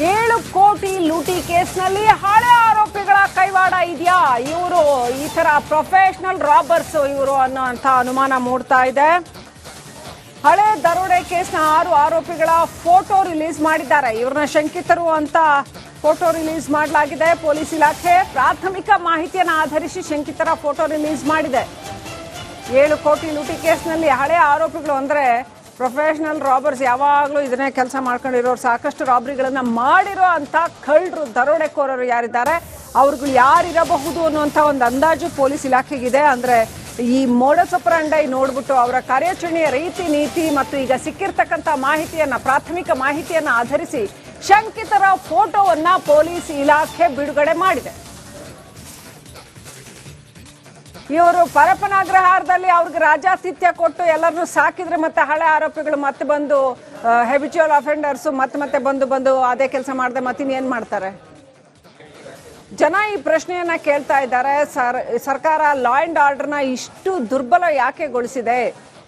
7 ಕೋಟಿ ಲೂಟಿ ಕೇಸ್ನಲ್ಲಿ ಹಳೆ ಆರೋಪಿಗಳ ಕೈವಾಡ ಇದೆಯಾ, ಇವರು ಈ ತರ ಪ್ರೊಫೆಷನಲ್ ರಾಬರ್ಸ್ ಇವರು ಅನ್ನೋಂಥ ಅನುಮಾನ ಮೂಡ್ತಾ ಇದೆ. ಹಳೆ ದರೋಡೆ ಕೇಸ್ನ 6 ಆರೋಪಿಗಳ ಫೋಟೋ ರಿಲೀಸ್ ಮಾಡಿದ್ದಾರೆ. ಇವ್ರನ್ನ ಶಂಕಿತರು ಅಂತ ಫೋಟೋ ರಿಲೀಸ್ ಮಾಡಲಾಗಿದೆ. ಪೊಲೀಸ್ ಇಲಾಖೆ ಪ್ರಾಥಮಿಕ ಮಾಹಿತಿಯನ್ನು ಆಧರಿಸಿ ಶಂಕಿತರ ಫೋಟೋ ರಿಲೀಸ್ ಮಾಡಿದೆ. 7 ಕೋಟಿ ಲೂಟಿ ಕೇಸ್ನಲ್ಲಿ ಹಳೆ ಆರೋಪಿಗಳು ಅಂದ್ರೆ ಪ್ರೊಫೆಷನಲ್ ರಾಬರ್ಸ್, ಯಾವಾಗಲೂ ಇದನ್ನೇ ಕೆಲಸ ಮಾಡ್ಕೊಂಡಿರೋರು, ಸಾಕಷ್ಟು ರಾಬರಿಗಳನ್ನ ಮಾಡಿರೋ ಅಂತ ಕಳ್ಳರು, ದರೋಡೆಕೋರರು ಯಾರಿದ್ದಾರೆ ಅವ್ರುಗಳು ಯಾರಿರಬಹುದು ಅನ್ನುವಂಥ ಒಂದು ಅಂದಾಜು ಪೊಲೀಸ್ ಇಲಾಖೆಗಿದೆ. ಅಂದ್ರೆ ಈ ಮೋಡಸ್ ಆಪರಂಡಿ ನೋಡ್ಬಿಟ್ಟು ಅವರ ಕಾರ್ಯಾಚರಣೆಯ ರೀತಿ ನೀತಿ ಮತ್ತು ಈಗ ಸಿಕ್ಕಿರ್ತಕ್ಕಂಥ ಮಾಹಿತಿಯನ್ನ, ಪ್ರಾಥಮಿಕ ಮಾಹಿತಿಯನ್ನ ಆಧರಿಸಿ ಶಂಕಿತರ ಫೋಟೋವನ್ನ ಪೊಲೀಸ್ ಇಲಾಖೆ ಬಿಡುಗಡೆ ಮಾಡಿದೆ. ಇವರು ಪರಪನಾಗ್ರಹಾರದಲ್ಲಿ ಅವ್ರಿಗೆ ರಾಜಾತಿಥ್ಯ ಕೊಟ್ಟು ಎಲ್ಲರನ್ನೂ ಸಾಕಿದ್ರೆ ಮತ್ತೆ ಹಳೆ ಆರೋಪಿಗಳು ಮತ್ತೆ ಬಂದು ಹೆಬಿಚುವಲ್ ಅಫೆಂಡರ್ಸ್ ಮತ್ತೆ ಬಂದು ಅದೇ ಕೆಲಸ ಮಾಡದೆ ಮತ್ತಿನ್ನೇನು ಮಾಡ್ತಾರೆ? ಜನ ಈ ಪ್ರಶ್ನೆಯನ್ನ ಕೇಳ್ತಾ ಇದ್ದಾರೆ. ಸರ್ಕಾರ ಲಾ ಅಂಡ್ ಆರ್ಡರ್ನ ಇಷ್ಟು ದುರ್ಬಲ ಯಾಕೆಗೊಳಿಸಿದೆ?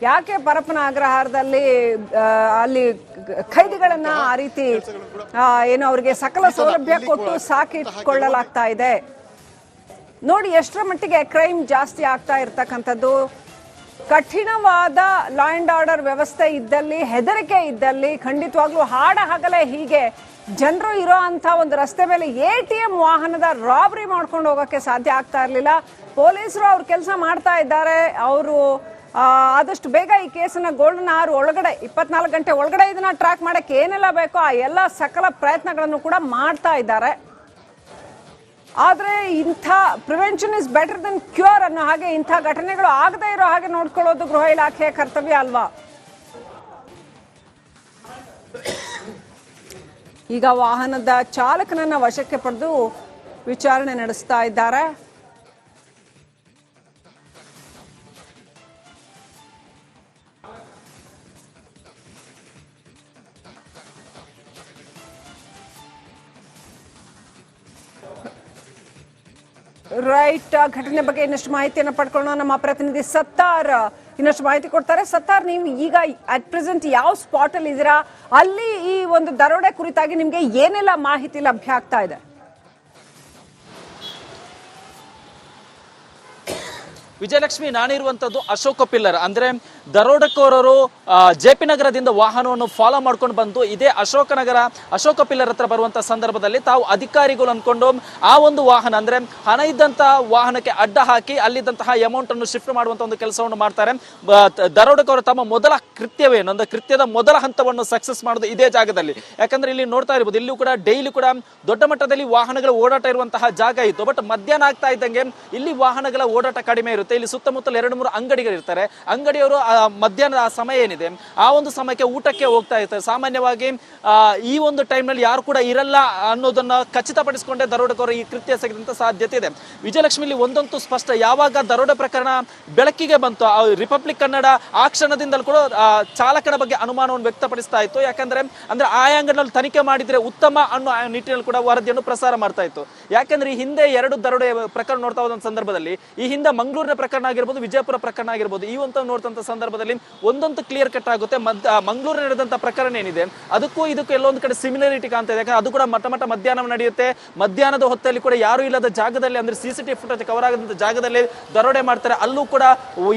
ಯಾಕೆ ಪರಪನಾಗ್ರಹಾರದಲ್ಲಿ ಅಲ್ಲಿ ಖೈದಿಗಳನ್ನ ಆ ರೀತಿ ಏನು ಅವರಿಗೆ ಸಕಲ ಸೌಲಭ್ಯ ಕೊಟ್ಟು ಸಾಕಿಟ್ಕೊಳ್ಳಲಾಗ್ತಾ ಇದೆ? ನೋಡಿ ಎಷ್ಟರ ಮಟ್ಟಿಗೆ ಕ್ರೈಮ್ ಜಾಸ್ತಿ ಆಗ್ತಾ ಇರ್ತಕ್ಕಂಥದ್ದು. ಕಠಿಣವಾದ ಲಾ ಅಂಡ್ ಆರ್ಡರ್ ವ್ಯವಸ್ಥೆ ಇದ್ದಲ್ಲಿ, ಹೆದರಿಕೆ ಇದ್ದಲ್ಲಿ ಖಂಡಿತವಾಗ್ಲೂ ಹಾಡ ಹಗಲೇ ಹೀಗೆ ಜನರು ಇರೋ ಅಂತ ಒಂದು ರಸ್ತೆ ಮೇಲೆ ATM ವಾಹನದ ರಾಬರಿ ಮಾಡ್ಕೊಂಡು ಹೋಗೋಕ್ಕೆ ಸಾಧ್ಯ ಆಗ್ತಾ ಇರಲಿಲ್ಲ. ಪೊಲೀಸರು ಅವ್ರ ಕೆಲಸ ಮಾಡ್ತಾ ಇದ್ದಾರೆ. ಅವರು ಆದಷ್ಟು ಬೇಗ ಈ ಕೇಸನ್ನ ಗೋಲ್ಡನ್ ಅವರ್ ಒಳಗಡೆ 24 ಗಂಟೆ ಒಳಗಡೆ ಇದನ್ನ ಟ್ರ್ಯಾಕ್ ಮಾಡಕ್ಕೆ ಏನೆಲ್ಲ ಬೇಕೋ ಆ ಎಲ್ಲ ಸಕಲ ಪ್ರಯತ್ನಗಳನ್ನು ಕೂಡ ಮಾಡ್ತಾ ಇದ್ದಾರೆ. ಆದರೆ ಇಂಥ prevention is better than cure ಅನ್ನೋ ಹಾಗೆ ಇಂಥ ಘಟನೆಗಳು ಆಗದೇ ಇರೋ ಹಾಗೆ ನೋಡ್ಕೊಳ್ಳೋದು ಗೃಹ ಇಲಾಖೆಯ ಕರ್ತವ್ಯ ಅಲ್ವಾ? ಈಗ ವಾಹನದ ಚಾಲಕನನ್ನ ವಶಕ್ಕೆ ಪಡೆದು ವಿಚಾರಣೆ ನಡೆಸ್ತಾ ಇದ್ದಾರೆ. ರೈಟ್, ಘಟನೆ ಬಗ್ಗೆ ಇನ್ನಷ್ಟು ಮಾಹಿತಿಯನ್ನು ಪಡ್ಕೊಳ್ಳೋಣ. ನಮ್ಮ ಪ್ರತಿನಿಧಿ ಸತ್ತಾರ್ ಇನ್ನಷ್ಟು ಮಾಹಿತಿ ಕೊಡ್ತಾರೆ. ಸತ್ತಾರ್, ನೀವು ಈಗ ಅಟ್ ಪ್ರೆಸೆಂಟ್ ಯಾವ ಸ್ಪಾಟ್ ಅಲ್ಲಿ ಇದ್ದೀರಾ? ಅಲ್ಲಿ ಈ ಒಂದು ದರೋಡೆ ಕುರಿತಾಗಿ ನಿಮ್ಗೆ ಏನೆಲ್ಲ ಮಾಹಿತಿ ಲಭ್ಯ ಆಗ್ತಾ ಇದೆ? ವಿಜಯಲಕ್ಷ್ಮಿ, ನಾನಿರುವಂತದ್ದು ಅಶೋಕ ಪಿಲ್ಲರ್, ಅಂದ್ರೆ ದರೋಡೆಕೋರರು JP ನಗರದಿಂದ ವಾಹನವನ್ನು ಫಾಲೋ ಮಾಡ್ಕೊಂಡು ಬಂದು ಇದೇ ಅಶೋಕ ಪಿಲ್ಲರ್ ಹತ್ರ ಬರುವಂತ ಸಂದರ್ಭದಲ್ಲಿ ತಾವು ಅಧಿಕಾರಿಗಳು ಅನ್ಕೊಂಡು ಆ ಒಂದು ವಾಹನ, ಅಂದ್ರೆ ಹಣ ಇದ್ದಂತ ವಾಹನಕ್ಕೆ ಅಡ್ಡ ಹಾಕಿ ಅಲ್ಲಿದ್ದಂತಹ ಅಮೌಂಟ್ ಅನ್ನು ಶಿಫ್ಟ್ ಮಾಡುವಂತ ಒಂದು ಕೆಲಸವನ್ನು ಮಾಡ್ತಾರೆ. ದರೋಡೆಕೋರರು ತಮ್ಮ ಮೊದಲ ಕೃತ್ಯವೇನು ಅಂದ್ರೆ ಕೃತ್ಯದ ಮೊದಲ ಹಂತವನ್ನು ಸಕ್ಸಸ್ ಮಾಡೋದು ಇದೇ ಜಾಗದಲ್ಲಿ. ಯಾಕಂದ್ರೆ ಇಲ್ಲಿ ನೋಡ್ತಾ ಇರ್ಬೋದು, ಇಲ್ಲೂ ಕೂಡ ಡೈಲಿ ಕೂಡ ದೊಡ್ಡ ಮಟ್ಟದಲ್ಲಿ ವಾಹನಗಳ ಓಡಾಟ ಇರುವಂತಹ ಜಾಗ ಇತ್ತು. ಬಟ್ ಮಧ್ಯಾಹ್ನ ಆಗ್ತಾ ಇದ್ದಂಗೆ ಇಲ್ಲಿ ವಾಹನಗಳ ಓಡಾಟ ಕಡಿಮೆ ಇರುತ್ತೆ. ಇಲ್ಲಿ ಸುತ್ತಮುತ್ತಲು 2-3 ಅಂಗಡಿಗಳು ಇರ್ತಾರೆ. ಅಂಗಡಿಯವರು ಮಧ್ಯಾಹ್ನದ ಸಮಯ ಏನಿದೆ ಆ ಒಂದು ಸಮಯಕ್ಕೆ ಊಟಕ್ಕೆ ಹೋಗ್ತಾ ಇರ್ತಾರೆ. ಸಾಮಾನ್ಯವಾಗಿ ಈ ಒಂದು ಟೈಮ್ ನಲ್ಲಿ ಯಾರು ಕೂಡ ಇರಲ್ಲ ಅನ್ನೋದನ್ನ ಖಚಿತಪಡಿಸಿಕೊಂಡೇ ದರೋಡೆಕೋರ ಈ ಕೃತ್ಯ ಎಸಗಿದಂತ ಸಾಧ್ಯತೆ ಇದೆ. ವಿಜಯಲಕ್ಷ್ಮಿಲಿ ಒಂದಂತೂ ಸ್ಪಷ್ಟ, ಯಾವಾಗ ದರೋಡೆ ಪ್ರಕರಣ ಬೆಳಕಿಗೆ ಬಂತು ರಿಪಬ್ಲಿಕ್ ಕನ್ನಡ ಆ ಕ್ಷಣದಿಂದಲೂ ಕೂಡ ಚಾಲಕನ ಬಗ್ಗೆ ಅನುಮಾನವನ್ನು ವ್ಯಕ್ತಪಡಿಸ್ತಾ ಇತ್ತು. ಯಾಕಂದ್ರೆ ಆ ಆಂಗಲ್ನಲ್ಲಿ ತನಿಖೆ ಮಾಡಿದ್ರೆ ಉತ್ತಮ ಅನ್ನೋ ನಿಟ್ಟಿನಲ್ಲಿ ಕೂಡ ವರದಿಯನ್ನು ಪ್ರಸಾರ ಮಾಡ್ತಾ ಇತ್ತು. ಯಾಕಂದ್ರೆ ಈ ಹಿಂದೆ 2 ದರೋಡೆ ಪ್ರಕರಣ ನೋಡ್ತಾ ಹೋದ ಸಂದರ್ಭದಲ್ಲಿ, ಈ ಹಿಂದೆ ಮಂಗಳೂರಿನ ಪ್ರಕರಣ ಆಗಿರ್ಬೋದು, ವಿಜಯಪುರ ಪ್ರಕರಣ ಆಗಿರ್ಬೋದು, ಈ ಒಂದು ನೋಡ್ತಂತ ಸಂದರ್ಭದಲ್ಲಿ ಒಂದೊಂದು ಕ್ಲಿಯರ್ ಕಟ್ ಆಗುತ್ತೆ. ಮಂಗಳೂರು ನಡೆದಂತ ಪ್ರಕರಣ ಏನಿದೆ ಅದಕ್ಕೂ ಇದಕ್ಕೂ ಎಲ್ಲೊಂದು ಕಡೆ ಸಿಮಿಲಾರಿಟಿ ಕಾಣ್ತಾ ಇದೆ. ಯಾಕಂದ್ರೆ ಅದು ಕೂಡ ಮಧ್ಯಾಹ್ನ ನಡೆಯುತ್ತೆ. ಮಧ್ಯಾಹ್ನದ ಹೊತ್ತಲ್ಲಿ ಕೂಡ ಯಾರು ಇಲ್ಲದ ಜಾಗದಲ್ಲಿ, ಅಂದ್ರೆ CCTV ಫುಟೇಜ್ ಕವರ್ ಆಗದಂತ ಜಾಗದಲ್ಲಿ ದರೋಡೆ ಮಾಡ್ತಾರೆ. ಅಲ್ಲೂ ಕೂಡ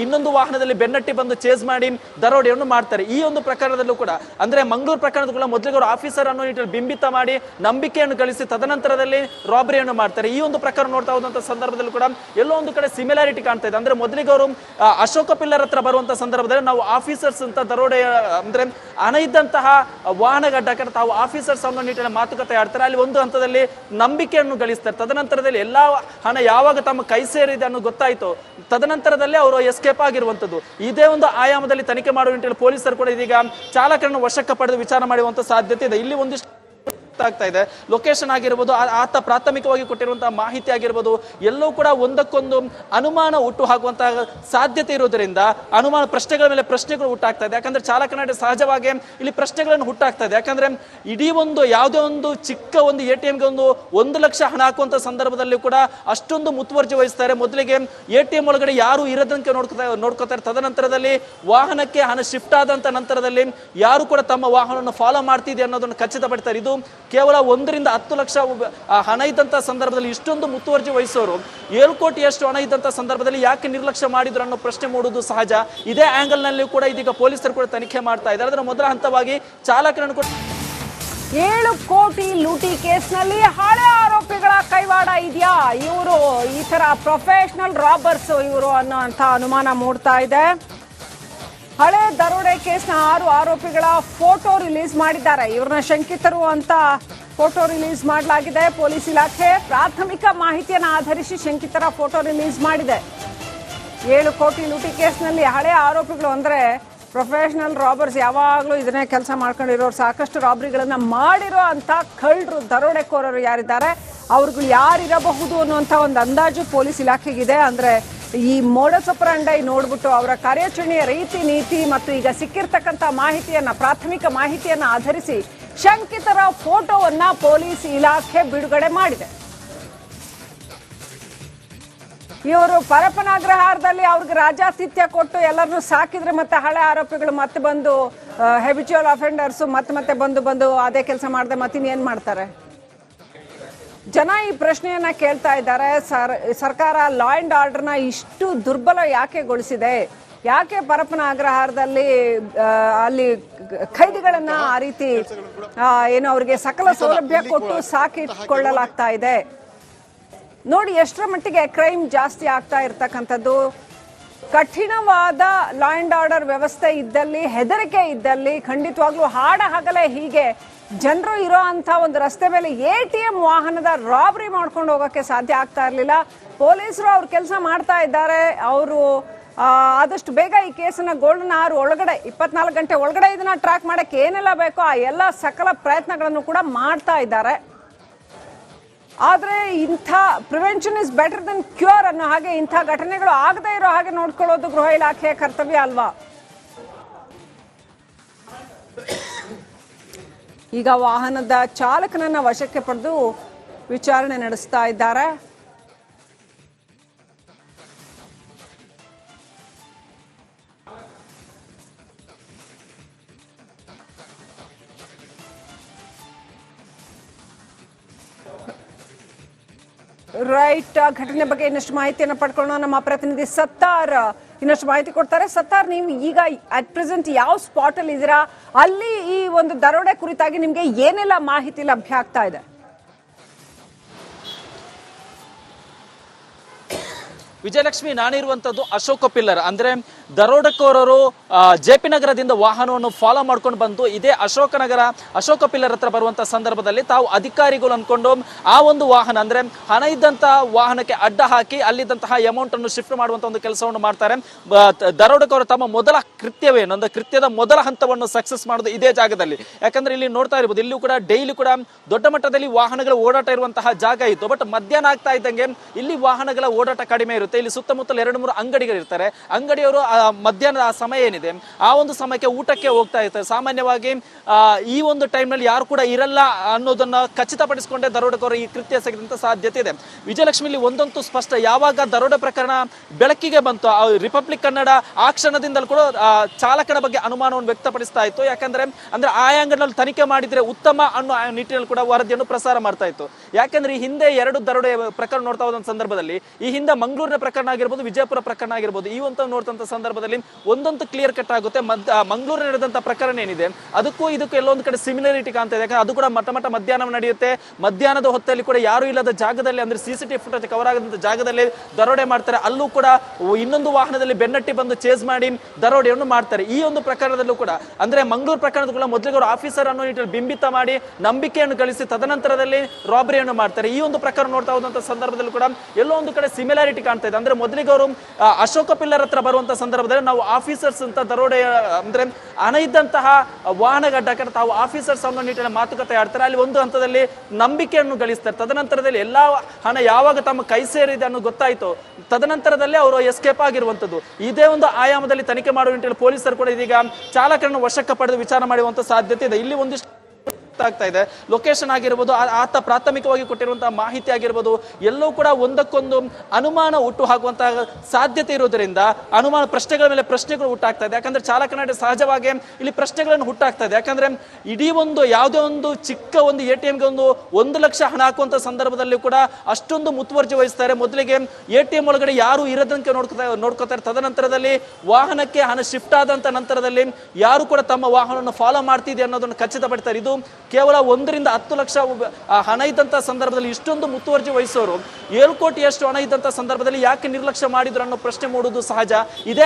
ಇನ್ನೊಂದು ವಾಹನದಲ್ಲಿ ಬೆನ್ನಟ್ಟಿ ಬಂದು ಚೇಸ್ ಮಾಡಿ ದರೋಡೆಯನ್ನು ಮಾಡ್ತಾರೆ. ಈ ಒಂದು ಪ್ರಕರಣದಲ್ಲೂ ಕೂಡ ಅಂದ್ರೆ ಮಂಗಳೂರು ಪ್ರಕರಣದ ಕೂಡ ಮೊದಲಿಗೆ ಅವರು ಆಫೀಸರ್ ಅನ್ನೋ ನಿಟ್ಟಿನಲ್ಲಿ ಬಿಂಬಿತ ಮಾಡಿ ನಂಬಿಕೆಯನ್ನು ಗಳಿಸಿ ತದನಂತರದಲ್ಲಿ ರಾಬರಿಯನ್ನು ಮಾಡ್ತಾರೆ. ಈ ಒಂದು ಪ್ರಕರಣ ನೋಡ್ತಾ ಹೋದಂತ ಸಂದರ್ಭದಲ್ಲಿ ಕೂಡ ಎಲ್ಲೋ ಒಂದು ಕಡೆ ಸಿಮಿಲಾರಿಟಿ ಕಾಣ್ತಾ ಇದೆ. ಅಂದ್ರೆ ಮೊದಲಿಗೆ ಅವರು ಅಶೋಕ ಪಿಲ್ಲರ್ ಹತ್ರ ಬರುವಂತ ಸಂದರ್ಭದಲ್ಲಿ ನಾವು ಆಫೀಸರ್ಸ್ ಅಂತ ದರೋಡೆ ಅಂದ್ರೆ ಹಣ ಇದ್ದಂತಹ ವಾಹನ ಗಡ್ಡಕ್ಕೆ ತಾವು ಆಫೀಸರ್ಸ್ ಅನ್ನೋ ನಿಟ್ಟಿನ ಮಾತುಕತೆ ಆಡ್ತಾರೆ. ಅಲ್ಲಿ ಒಂದು ಹಂತದಲ್ಲಿ ನಂಬಿಕೆಯನ್ನು ಗಳಿಸ್ತಾರೆ. ತದನಂತರದಲ್ಲಿ ಎಲ್ಲಾ ಹಣ ಯಾವಾಗ ತಮ್ಮ ಕೈ ಸೇರಿದೆ ಅನ್ನೋ ಗೊತ್ತಾಯ್ತು, ತದನಂತರದಲ್ಲಿ ಅವರು ಎಸ್ಕೇಪ್ ಆಗಿರುವಂತದ್ದು. ಇದೇ ಒಂದು ಆಯಾಮದಲ್ಲಿ ತನಿಖೆ ಮಾಡುವ ನಿಟ್ಟಿನಲ್ಲಿ ಪೊಲೀಸರು ಕೂಡ ಇದೀಗ ಚಾಲಕರನ್ನು ವಶಕ್ಕೆ ಪಡೆದು ವಿಚಾರಣೆ ಮಾಡುವಂತ ಸಾಧ್ಯತೆ ಇದೆ. ಇಲ್ಲಿ ಒಂದಿಷ್ಟು ಆಗ್ತಾ ಇದೆ. ಲೊಕೇಶನ್ ಆಗಿರ್ಬೋದು, ಆತ ಪ್ರಾಥಮಿಕವಾಗಿ ಕೊಟ್ಟಿರುವಂತಹ ಮಾಹಿತಿ ಆಗಿರ್ಬೋದು, ಎಲ್ಲವೂ ಕೂಡ ಒಂದಕ್ಕೊಂದು ಅನುಮಾನ ಹುಟ್ಟು ಹಾಕುವಂತಹ ಸಾಧ್ಯತೆ ಇರೋದ್ರಿಂದ ಪ್ರಶ್ನೆಗಳ ಮೇಲೆ ಪ್ರಶ್ನೆಗಳು ಹುಟ್ಟಾಗ್ತಾ ಇದೆ. ಯಾಕಂದ್ರೆ ಚಾಲಕನ ಸಹಜವಾಗಿ ಇಲ್ಲಿ ಪ್ರಶ್ನೆಗಳನ್ನು ಹುಟ್ಟಾಗ್ತಾ ಇದೆ. ಯಾಕಂದ್ರೆ ಇಡೀ ಒಂದು ಯಾವುದೇ ಒಂದು ಚಿಕ್ಕ ಒಂದು ATMಗೆ 1 ಲಕ್ಷ ಹಣ ಹಾಕುವಂತ ಸಂದರ್ಭದಲ್ಲಿ ಕೂಡ ಅಷ್ಟೊಂದು ಮುತುವರ್ಜಿ ವಹಿಸ್ತಾರೆ. ಮೊದಲಿಗೆ ATM ಒಳಗಡೆ ಯಾರು ಇರದಂತೆ ನೋಡ್ಕೋತಾರೆ. ತದನಂತರದಲ್ಲಿ ವಾಹನಕ್ಕೆ ಹಣ ಶಿಫ್ಟ್ ಆದಂತ ನಂತರದಲ್ಲಿ ಯಾರು ಕೂಡ ತಮ್ಮ ವಾಹನವನ್ನು ಫಾಲೋ ಮಾಡ್ತಿದೆ ಅನ್ನೋದನ್ನು ಖಚಿತಪಡ್ತಾರೆ. ಇದು ಕೇವಲ 1 ರಿಂದ 10 ಲಕ್ಷ ಹಣ ಇದ್ದಂಥ ಸಂದರ್ಭದಲ್ಲಿ ಇಷ್ಟೊಂದು ಮುತುವರ್ಜಿ ವಹಿಸೋರು 7 ಕೋಟಿಯಷ್ಟು ಹಣ ಇದ್ದಂಥ ಸಂದರ್ಭದಲ್ಲಿ ಯಾಕೆ ನಿರ್ಲಕ್ಷ್ಯ ಮಾಡಿದ್ರು ಅನ್ನೋ ಪ್ರಶ್ನೆ ಮೂಡುವುದು ಸಹಜ. ಇದೇ ಆಂಗಲ್ನಲ್ಲಿ ಕೂಡ ಇದೀಗ ಪೊಲೀಸರು ಕೂಡ ತನಿಖೆ ಮಾಡ್ತಾ ಇದ್ದಾರೆ. ಅದರ ಮೊದಲ ಹಂತವಾಗಿ ಚಾಲಕರನ್ನು ಕೂಡ 7 ಕೋಟಿ ಲೂಟಿ ಕೇಸ್ನಲ್ಲಿ ಹಳೆ ಆರೋಪಿಗಳ ಕೈವಾಡ ಇದೆಯಾ, ಇವರು ಈ ತರ ಪ್ರೊಫೆಷನಲ್ ರಾಬರ್ಸ್ ಇವರು ಅನ್ನೋಂಥ ಅನುಮಾನ ಮೂಡ್ತಾ ಇದೆ. ಹಳೆ ದರೋಡೆ ಕೇಸ್ನ 6 ಆರೋಪಿಗಳ ಫೋಟೋ ರಿಲೀಸ್ ಮಾಡಿದ್ದಾರೆ. ಇವ್ರನ್ನ ಶಂಕಿತರು ಅಂತ ಫೋಟೋ ರಿಲೀಸ್ ಮಾಡಲಾಗಿದೆ. ಪೊಲೀಸ್ ಇಲಾಖೆ ಪ್ರಾಥಮಿಕ ಮಾಹಿತಿಯನ್ನು ಆಧರಿಸಿ ಶಂಕಿತರ ಫೋಟೋ ರಿಲೀಸ್ ಮಾಡಿದೆ. 7 ಕೋಟಿ ಲೂಟಿ ಕೇಸ್ನಲ್ಲಿ ಹಳೆ ಆರೋಪಿಗಳು ಅಂದ್ರೆ ಪ್ರೊಫೆಷನಲ್ ರಾಬರ್ಸ್, ಯಾವಾಗಲೂ ಇದನ್ನೇ ಕೆಲಸ ಮಾಡ್ಕೊಂಡಿರೋರು, ಸಾಕಷ್ಟು ರಾಬರಿಗಳನ್ನ ಮಾಡಿರೋ ಅಂತ ಕಳ್ಳರು, ದರೋಡೆಕೋರರು ಯಾರಿದ್ದಾರೆ ಅವ್ರುಗಳು ಯಾರಿರಬಹುದು ಅನ್ನುವಂಥ ಒಂದು ಅಂದಾಜು ಪೊಲೀಸ್ ಇಲಾಖೆಗಿದೆ. ಅಂದ್ರೆ ಈ ಮೋಡಸ್ ಆಪರಂಡಿ ನೋಡ್ಬಿಟ್ಟು ಅವರ ಕಾರ್ಯಾಚರಣೆಯ ರೀತಿ ನೀತಿ ಮತ್ತು ಈಗ ಸಿಕ್ಕಿರ್ತಕ್ಕಂಥ ಮಾಹಿತಿಯನ್ನ, ಪ್ರಾಥಮಿಕ ಮಾಹಿತಿಯನ್ನ ಆಧರಿಸಿ ಶಂಕಿತರ ಫೋಟೋವನ್ನ ಪೊಲೀಸ್ ಇಲಾಖೆ ಬಿಡುಗಡೆ ಮಾಡಿದೆ. ಇವರು ಪರಪ್ಪನಾಗ್ರಹಾರದಲ್ಲಿ ಅವ್ರಿಗೆ ರಾಜಾತಿಥ್ಯ ಕೊಟ್ಟು ಎಲ್ಲರನ್ನೂ ಸಾಕಿದ್ರೆ ಮತ್ತೆ ಹಳೆ ಆರೋಪಿಗಳು ಮತ್ತೆ ಬಂದು ಹೆಬಿಚುವಲ್ ಅಫೆಂಡರ್ಸ್ ಮತ್ತೆ ಬಂದು ಅದೇ ಕೆಲಸ ಮಾಡದೆ ಮತ್ತಿನ್ನೇನು ಮಾಡ್ತಾರೆ? ಜನ ಈ ಪ್ರಶ್ನೆಯನ್ನ ಕೇಳ್ತಾ ಇದ್ದಾರೆ. ಸರ್ಕಾರ ಲಾ ಅಂಡ್ ಆರ್ಡರ್ನ ಇಷ್ಟು ದುರ್ಬಲ ಯಾಕೆಗೊಳಿಸಿದೆ? ಯಾಕೆ ಪರಪ್ಪನ ಅಗ್ರಹಾರದಲ್ಲಿ ಅಲ್ಲಿ ಖೈದಿಗಳನ್ನ ಆ ರೀತಿ ಏನು ಅವರಿಗೆ ಸಕಲ ಸೌಲಭ್ಯ ಕೊಟ್ಟು ಸಾಕಿಟ್ಕೊಳ್ಳಲಾಗ್ತಾ ಇದೆ? ನೋಡಿ ಎಷ್ಟರ ಮಟ್ಟಿಗೆ ಕ್ರೈಮ್ ಜಾಸ್ತಿ ಆಗ್ತಾ ಇರ್ತಕ್ಕಂಥದ್ದು. ಕಠಿಣವಾದ ಲಾ ಅಂಡ್ ಆರ್ಡರ್ ವ್ಯವಸ್ಥೆ ಇದ್ದಲ್ಲಿ, ಹೆದರಿಕೆ ಇದ್ದಲ್ಲಿ ಖಂಡಿತವಾಗ್ಲೂ ಹಾಡ ಹಗಲೇ ಹೀಗೆ ಜನರು ಇರೋ ಅಂತ ಒಂದು ರಸ್ತೆ ಮೇಲೆ ATM ವಾಹನದ ರಾಬರಿ ಮಾಡ್ಕೊಂಡು ಹೋಗೋಕ್ಕೆ ಸಾಧ್ಯ ಆಗ್ತಾ ಇರಲಿಲ್ಲ. ಪೊಲೀಸರು ಅವ್ರ ಕೆಲಸ ಮಾಡ್ತಾ ಇದ್ದಾರೆ. ಅವರು ಆದಷ್ಟು ಬೇಗ ಈ ಕೇಸನ್ನ ಗೋಲ್ಡನ್ ಅವರ್ ಒಳಗಡೆ 24 ಗಂಟೆ ಒಳಗಡೆ ಇದನ್ನ ಟ್ರ್ಯಾಕ್ ಮಾಡಕ್ಕೆ ಏನೆಲ್ಲ ಬೇಕೋ ಆ ಎಲ್ಲ ಸಕಲ ಪ್ರಯತ್ನಗಳನ್ನು ಕೂಡ ಮಾಡ್ತಾ ಇದ್ದಾರೆ. ಆದರೆ ಇಂಥ prevention is better then cure ಅನ್ನೋ ಹಾಗೆ ಇಂಥ ಘಟನೆಗಳು ಆಗದೇ ಇರೋ ಹಾಗೆ ನೋಡ್ಕೊಳ್ಳೋದು ಗೃಹ ಇಲಾಖೆಯ ಕರ್ತವ್ಯ ಅಲ್ವಾ? ಈಗ ವಾಹನದ ಚಾಲಕನನ್ನ ವಶಕ್ಕೆ ಪಡೆದು ವಿಚಾರಣೆ ನಡೆಸ್ತಾ ಇದ್ದಾರೆ. ರೈಟ್, ಘಟನೆ ಬಗ್ಗೆ ಇನ್ನಷ್ಟು ಮಾಹಿತಿಯನ್ನು ಪಡ್ಕೊಳ್ಳೋಣ. ನಮ್ಮ ಪ್ರತಿನಿಧಿ ಸತ್ತಾರ್ ಇನ್ನಷ್ಟು ಮಾಹಿತಿ ಕೊಡ್ತಾರೆ. ಸತ್ತಾರ್, ನೀವು ಈಗ ಅಟ್ ಪ್ರೆಸೆಂಟ್ ಯಾವ ಸ್ಪಾಟ್ ಅಲ್ಲಿ ಇದ್ದೀರಾ? ಅಲ್ಲಿ ಈ ಒಂದು ದರೋಡೆ ಕುರಿತಾಗಿ ನಿಮ್ಗೆ ಏನೆಲ್ಲ ಮಾಹಿತಿ ಲಭ್ಯ ಆಗ್ತಾ ಇದೆ? ವಿಜಯಲಕ್ಷ್ಮಿ, ನಾನಿರುವಂಥದ್ದು ಅಶೋಕ ಪಿಲ್ಲರ್. ಅಂದ್ರೆ ದರೋಡೆಕೋರರು JP ನಗರದಿಂದ ವಾಹನವನ್ನು ಫಾಲೋ ಮಾಡ್ಕೊಂಡು ಬಂದು ಇದೇ ಅಶೋಕ ಪಿಲ್ಲರ್ ಹತ್ರ ಬರುವಂತ ಸಂದರ್ಭದಲ್ಲಿ ತಾವು ಅಧಿಕಾರಿಗಳು ಅನ್ಕೊಂಡು ಆ ಒಂದು ವಾಹನ ಅಂದ್ರೆ ಹಣ ಇದ್ದಂತ ವಾಹನಕ್ಕೆ ಅಡ್ಡ ಹಾಕಿ ಅಲ್ಲಿದ್ದಂತಹ ಅಮೌಂಟ್ ಅನ್ನು ಶಿಫ್ಟ್ ಮಾಡುವಂತ ಒಂದು ಕೆಲಸವನ್ನು ಮಾಡ್ತಾರೆ. ದರೋಡೆಕೋರರು ತಮ್ಮ ಮೊದಲ ಕೃತ್ಯವೇನು ಅಂದ್ರೆ ಕೃತ್ಯದ ಮೊದಲ ಹಂತವನ್ನು ಸಕ್ಸಸ್ ಮಾಡೋದು ಇದೇ ಜಾಗದಲ್ಲಿ. ಯಾಕಂದ್ರೆ ಇಲ್ಲಿ ನೋಡ್ತಾ ಇರ್ಬೋದು, ಇಲ್ಲೂ ಕೂಡ ಡೈಲಿ ಕೂಡ ದೊಡ್ಡ ಮಟ್ಟದಲ್ಲಿ ವಾಹನಗಳ ಓಡಾಟ ಇರುವಂತಹ ಜಾಗ ಇತ್ತು. ಬಟ್ ಮಧ್ಯಾಹ್ನ ಆಗ್ತಾ ಇದ್ದಂಗೆ ಇಲ್ಲಿ ವಾಹನಗಳ ಓಡಾಟ ಕಡಿಮೆ ಇರುತ್ತೆ. ಇಲ್ಲಿ ಸುತ್ತಮುತ್ತಲು 2-3 ಅಂಗಡಿಗಳು ಇರ್ತಾರೆ. ಅಂಗಡಿಯವರು ಮಧ್ಯಾಹ್ನದ ಸಮಯ ಏನಿದೆ ಆ ಒಂದು ಸಮಯಕ್ಕೆ ಊಟಕ್ಕೆ ಹೋಗ್ತಾ ಇರ್ತಾರೆ. ಸಾಮಾನ್ಯವಾಗಿ ಈ ಒಂದು ಟೈಮ್ ನಲ್ಲಿ ಯಾರು ಕೂಡ ಇರಲ್ಲ ಅನ್ನೋದನ್ನ ಖಚಿತಪಡಿಸಿಕೊಂಡೇ ದರೋಡೆಕೋರ ಈ ಕೃತ್ಯ ಎಸಗಿದಂತ ಸಾಧ್ಯತೆ ಇದೆ. ವಿಜಯಲಕ್ಷ್ಮಿಲಿ ಒಂದಂತೂ ಸ್ಪಷ್ಟ, ಯಾವಾಗ ದರೋಡೆ ಪ್ರಕರಣ ಬೆಳಕಿಗೆ ಬಂತು ರಿಪಬ್ಲಿಕ್ ಕನ್ನಡ ಆ ಕ್ಷಣದಿಂದಲೂ ಕೂಡ ಚಾಲಕನ ಬಗ್ಗೆ ಅನುಮಾನವನ್ನು ವ್ಯಕ್ತಪಡಿಸ್ತಾ ಇತ್ತು. ಯಾಕಂದ್ರೆ ಅಂದ್ರೆ ಆ ಆಂಗಲ್ನಲ್ಲಿ ತನಿಖೆ ಮಾಡಿದ್ರೆ ಉತ್ತಮ ಅನ್ನೋ ನಿಟ್ಟಿನಲ್ಲಿ ಕೂಡ ವರದಿಯನ್ನು ಪ್ರಸಾರ ಮಾಡ್ತಾ ಇತ್ತು. ಯಾಕಂದ್ರೆ ಈ ಹಿಂದೆ 2 ದರೋಡೆ ಪ್ರಕರಣ ನೋಡ್ತಾ ಹೋದ ಸಂದರ್ಭದಲ್ಲಿ, ಈ ಹಿಂದೆ ಮಂಗಳೂರಿನ ಪ್ರಕರಣ ಆಗಿರ್ಬೋದು, ವಿಜಯಪುರ ಪ್ರಕರಣ ಆಗಿರ್ಬೋದು, ಈ ಒಂದು ನೋಡ್ತಂತ ಸಂದರ್ಭದಲ್ಲಿ ಒಂದೊಂದು ಕ್ಲಿಯರ್ ಕಟ್ ಆಗುತ್ತೆ. ಮಂಗಳೂರು ನಡೆದಂತ ಪ್ರಕರಣ ಏನಿದೆ ಅದಕ್ಕೂ ಇದಕ್ಕೂ ಎಲ್ಲೊಂದು ಕಡೆ ಸಿಮಿಲಾರಿಟಿ ಕಾಣ್ತಾ ಇದೆ. ಯಾಕಂದ್ರೆ ಅದು ಕೂಡ ಮಧ್ಯಾಹ್ನ ನಡೆಯುತ್ತೆ. ಮಧ್ಯಾಹ್ನದ ಹೊತ್ತಲ್ಲಿ ಕೂಡ ಯಾರು ಇಲ್ಲದ ಜಾಗದಲ್ಲಿ ಅಂದ್ರೆ CCTV ಫುಟೇಜ್ ಕವರ್ ಆಗದಂತ ಜಾಗದಲ್ಲಿ ದರೋಡೆ ಮಾಡ್ತಾರೆ. ಅಲ್ಲೂ ಕೂಡ ಇನ್ನೊಂದು ವಾಹನದಲ್ಲಿ ಬೆನ್ನಟ್ಟಿ ಬಂದು ಚೇಸ್ ಮಾಡಿ ದರೋಡೆಯನ್ನು ಮಾಡ್ತಾರೆ. ಈ ಒಂದು ಪ್ರಕರಣದಲ್ಲೂ ಕೂಡ ಅಂದ್ರೆ ಮಂಗಳೂರು ಪ್ರಕರಣದ ಕೂಡ ಮೊದಲಿಗೆ ಅವರು ಆಫೀಸರ್ ಅನ್ನೋ ನಿಟ್ಟಿನಲ್ಲಿ ಬಿಂಬಿತ ಮಾಡಿ ನಂಬಿಕೆಯನ್ನು ಗಳಿಸಿ ತದನಂತರದಲ್ಲಿ ರಾಬರಿಯನ್ನು ಮಾಡ್ತಾರೆ. ಈ ಒಂದು ಪ್ರಕರಣ ನೋಡ್ತಾ ಹೋದಂತ ಸಂದರ್ಭದಲ್ಲಿ ಕೂಡ ಎಲ್ಲೋ ಒಂದು ಕಡೆ ಸಿಮಿಲಾರಿಟಿ ಕಾಣ್ತಾ ಇದೆ. ಅಂದ್ರೆ ಮೊದಲಿಗೆ ಅವರು ಅಶೋಕ ಪಿಲ್ಲರ್ ಹತ್ರ ಬರುವಂತ ಸಂದರ್ಭದಲ್ಲಿ ನಾವು ಆಫೀಸರ್ಸ್ ಅಂತ ದರೋಡೆ ಅಂದ್ರೆ ಹಣ ಇದ್ದಂತಹ ವಾಹನ ಗಡ್ಡಕ್ಕೆ ತಾವು ಆಫೀಸರ್ಸ್ ಅನ್ನೋ ನಿಟ್ಟಿನ ಮಾತುಕತೆ ಆಡ್ತಾರೆ. ಅಲ್ಲಿ ಒಂದು ಹಂತದಲ್ಲಿ ನಂಬಿಕೆಯನ್ನು ಗಳಿಸ್ತಾರೆ. ತದನಂತರದಲ್ಲಿ ಎಲ್ಲಾ ಹಣ ಯಾವಾಗ ತಮ್ಮ ಕೈ ಸೇರಿದೆ ಅನ್ನೋ ಗೊತ್ತಾಯ್ತು, ತದನಂತರದಲ್ಲಿ ಅವರು ಎಸ್ಕೇಪ್ ಆಗಿರುವಂತದ್ದು. ಇದೇ ಒಂದು ಆಯಾಮದಲ್ಲಿ ತನಿಖೆ ಮಾಡುವ ನಿಟ್ಟಿನಲ್ಲಿ ಪೊಲೀಸರು ಕೂಡ ಇದೀಗ ಚಾಲಕರನ್ನು ವಶಕ್ಕೆ ಪಡೆದು ವಿಚಾರಣೆ ಮಾಡುವಂತ ಸಾಧ್ಯತೆ ಇದೆ. ಇಲ್ಲಿ ಒಂದಿಷ್ಟು ಗೊತ್ತಾಗ್ತಾ ಇದೆ. ಲೊಕೇಶನ್ ಆಗಿರ್ಬೋದು, ಆತ ಪ್ರಾಥಮಿಕವಾಗಿ ಕೊಟ್ಟಿರುವಂತಹ ಮಾಹಿತಿ ಆಗಿರ್ಬೋದು, ಎಲ್ಲವೂ ಕೂಡ ಒಂದಕ್ಕೊಂದು ಅನುಮಾನ ಹುಟ್ಟು ಹಾಕುವಂತಹ ಸಾಧ್ಯತೆ ಇರೋದ್ರಿಂದ ಅನುಮಾನ ಪ್ರಶ್ನೆಗಳ ಮೇಲೆ ಪ್ರಶ್ನೆಗಳು ಹುಟ್ಟಾಗ್ತಾ ಇದೆ. ಯಾಕಂದ್ರೆ ಚಾಲಕ ನಡೆ ಸಹಜವಾಗಿ ಇಲ್ಲಿ ಪ್ರಶ್ನೆಗಳನ್ನು ಹುಟ್ಟಾಗ್ತಾ ಇದೆ. ಯಾಕಂದ್ರೆ ಇಡೀ ಒಂದು ಯಾವುದೇ ಒಂದು ಚಿಕ್ಕ ಒಂದು ATMಗೆ 1 ಲಕ್ಷ ಹಣ ಹಾಕುವಂತ ಸಂದರ್ಭದಲ್ಲಿ ಕೂಡ ಅಷ್ಟೊಂದು ಮುತುವರ್ಜಿ ವಹಿಸ್ತಾರೆ. ಮೊದಲಿಗೆ ATM ಒಳಗಡೆ ಯಾರು ಇರದಂತೆ ನೋಡ್ಕೋತಾರೆ. ತದನಂತರದಲ್ಲಿ ವಾಹನಕ್ಕೆ ಹಣ ಶಿಫ್ಟ್ ಆದಂತ ನಂತರದಲ್ಲಿ ಯಾರು ಕೂಡ ತಮ್ಮ ವಾಹನವನ್ನು ಫಾಲೋ ಮಾಡ್ತಿದೆ ಅನ್ನೋದನ್ನು ಖಚಿತಪಡ್ತಾರೆ. ಇದು ಕೇವಲ 1 ರಿಂದ 10 ಲಕ್ಷ ಹಣ ಇದ್ದಂತ ಸಂದರ್ಭದಲ್ಲಿ ಇಷ್ಟೊಂದು ಮುತುವರ್ಜಿ ವಹಿಸೋರು 7 ಕೋಟಿಯಷ್ಟು ಹಣ ಇದ್ದಂತ ಸಂದರ್ಭದಲ್ಲಿ ಯಾಕೆ ನಿರ್ಲಕ್ಷ್ಯ ಮಾಡಿದ್ರು ಅನ್ನೋ ಪ್ರಶ್ನೆ ಮೂಡುವುದು ಸಹಜ. ಇದೇ